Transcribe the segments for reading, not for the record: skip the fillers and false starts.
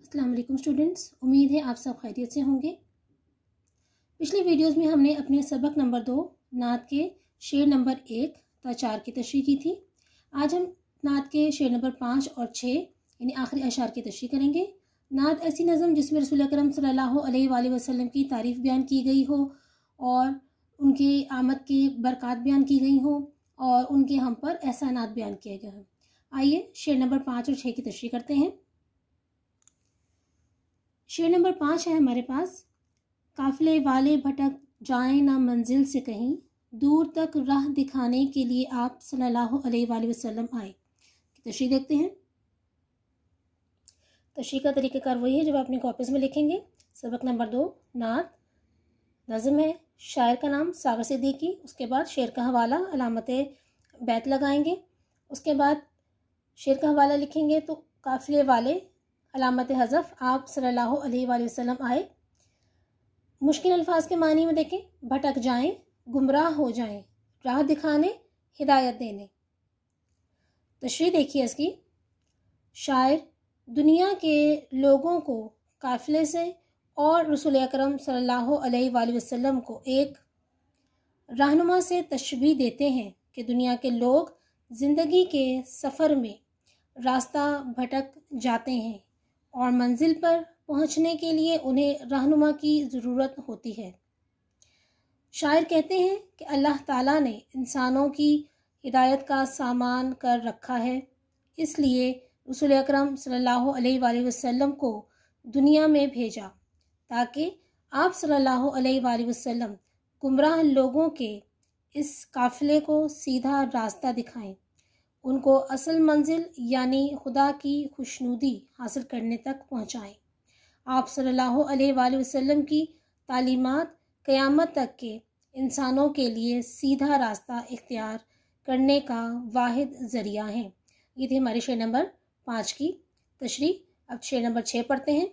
अस्सलाम वालेकुम स्टूडेंट्स, उम्मीद है आप सब खैरियत से होंगे। पिछली वीडियोस में हमने अपने सबक नंबर 2 नात के शेर नंबर 1 ता 4 की तशरीह की थी। आज हम नात के शेर नंबर 5 और 6 यानी आखिरी अशार की तशरीह करेंगे। नात ऐसी नज़म जिसमें रसूल अकरम सल्लल्लाहु अलैहि वसल्लम की तारीफ़ बयान की गई हो और उनकी आमद की बरक़ात बयान की गई हो और उनके हम पर एहसानात बयान किए गए हों। आइए शेर नंबर 5 और 6 की तशरीह करते हैं। शेर नंबर 5 है हमारे पास। काफिले वाले भटक जाएं ना मंजिल से कहीं, दूर तक राह दिखाने के लिए आप सल्लल्लाहु अलैहि वसल्लम आए। तशरीह देखते हैं। तशरीह का तरीक़ाकार वही है जब आप अपनी कॉपीज़ में लिखेंगे। सबक नंबर 2 नात, नज़म है, शायर का नाम सागर सिद्दीकी, उसके बाद शेर का हवाला अलामत बैत लगाएंगे। उसके बाद शेर का हवाला लिखेंगे तो काफिले वाले अलामत हज़फ आप सल्लल्लाहु अलैहि वसल्लम आए। मुश्किल अल्फाज के मानी में देखें, भटक जाएं, गुमराह हो जाएं, राह दिखाने, हिदायत देने। तशरीह देखिए इसकी। शायर दुनिया के लोगों को काफिले से और रसूल अकरम सल्लल्लाहु अलैहि वसल्लम को एक रहनुमा से तशबीह देते हैं कि दुनिया के लोग ज़िंदगी के सफ़र में रास्ता भटक जाते हैं और मंजिल पर पहुंचने के लिए उन्हें रहनुमा की ज़रूरत होती है। शायर कहते हैं कि अल्लाह ताला ने इंसानों की हिदायत का सामान कर रखा है, इसलिए रसूल अकरम सल्लल्लाहु अलैहि वसल्लम को दुनिया में भेजा ताकि आप सल्लल्लाहु अलैहि वसल्लम गुमराह लोगों के इस काफ़िले को सीधा रास्ता दिखाएं, उनको असल मंजिल यानी खुदा की खुशनुदी हासिल करने तक पहुँचाएँ। आप सल्लल्लाहु अलैहि वसल्लम की तालीमात क़यामत तक के इंसानों के लिए सीधा रास्ता इख्तियार करने का वाहिद ज़रिया हैं। ये थी हमारी शेर नंबर 5 की तशरीह। अब शेर नंबर 6 पढ़ते हैं।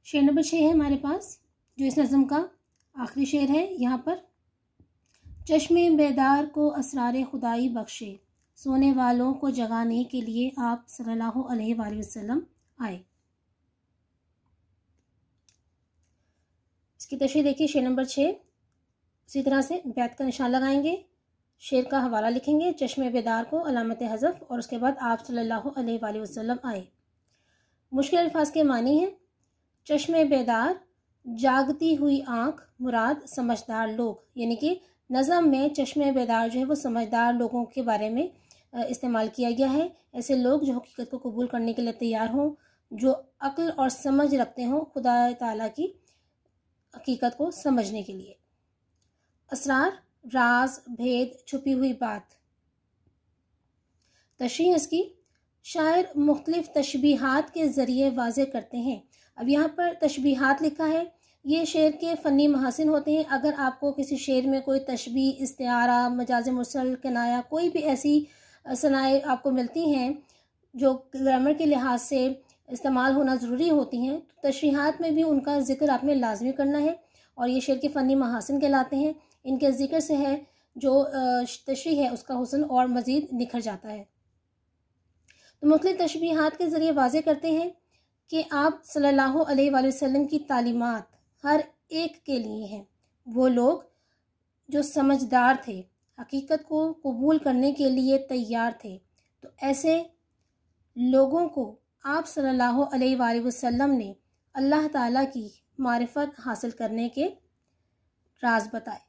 शेर नंबर 6 है हमारे पास, जो इस नज़म का आखिरी शेर है। यहाँ पर चश्मे बेदार को असरार खुदाई बख्शे, सोने वालों को जगाने के लिए आप सल्लल्लाहु अलैहि वसल्लम आए। इसकी तशरीह देखिए। शेर नंबर 6 इसी तरह से बैत का निशान लगाएंगे, शेर का हवाला लिखेंगे, चश्मे बेदार को अलामत हज़फ और उसके बाद आप सल्लल्लाहु अलैहि वसल्लम आए। मुश्किल अल्फाज के मानी हैं। चश्मे बेदार जागती हुई आँख, मुराद समझदार लोग, यानी कि नज़म में चश्मे बेदार जो है वो समझदार लोगों के बारे में इस्तेमाल किया गया है। ऐसे लोग जो हकीकत को कबूल करने के लिए तैयार हों, जो अक्ल और समझ रखते हों खुदा ताला की हकीकत को समझने के लिए। असरार, राज, भेद, छुपी हुई बात। तशरीह इसकी। शायर मुख्तलिफ तशबीहात के ज़रिए वाज़े करते हैं। अब यहाँ पर तशबीहात लिखा है, ये शेर के फ़नी महासिन होते हैं। अगर आपको किसी शेर में कोई तशबीह, इस्तिआरा, मजाज मुरसल, किनाया, कोई भी ऐसी सनाए आपको मिलती हैं जो ग्रामर के लिहाज से इस्तेमाल होना ज़रूरी होती हैं, तो तशरीहात में भी उनका ज़िक्र आपने लाजमी करना है और ये शेर के फ़नी महासिन कहलाते हैं। इनके ज़िक्र से है जो तशरीह है उसका हुस्न और मज़ीद निखर जाता है। तो मुख्तलिफ तशबीहात के ज़रिए वाज़े करते हैं कि आप सल्लल्लाहु अलैहि वसल्लम की तालीमात हर एक के लिए हैं। वो लोग जो समझदार थे, हकीकत को कबूल करने के लिए तैयार थे, तो ऐसे लोगों को आप सल्लल्लाहु अलैहि वसल्लम ने अल्लाह ताला की मारिफत हासिल करने के राज बताए,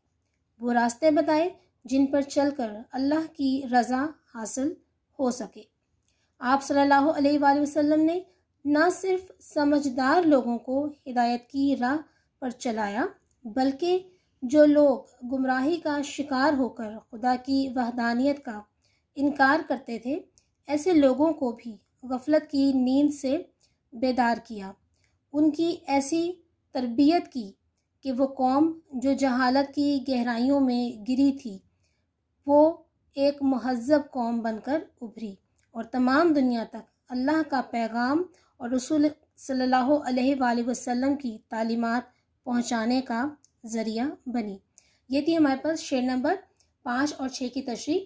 वो रास्ते बताए जिन पर चलकर अल्लाह की रज़ा हासिल हो सके। आप सल्लल्लाहु अलैहि वसल्लम ने न सिर्फ समझदार लोगों को हिदायत की राह पर चलाया, बल्कि जो लोग गुमराही का शिकार होकर खुदा की वहदानियत का इनकार करते थे, ऐसे लोगों को भी गफलत की नींद से बेदार किया। उनकी ऐसी तरबियत की कि वो कौम जो जहालत की गहराइयों में गिरी थी, वो एक महज़्ज़ब कौम बनकर उभरी और तमाम दुनिया तक अल्लाह का पैगाम और रसूल सल्लल्लाहु अलैहि वसल्लम की तालीमात पहुँचाने का ज़रिया बनी। ये थी हमारे पास शेर नंबर 5 और 6 की तशरीह।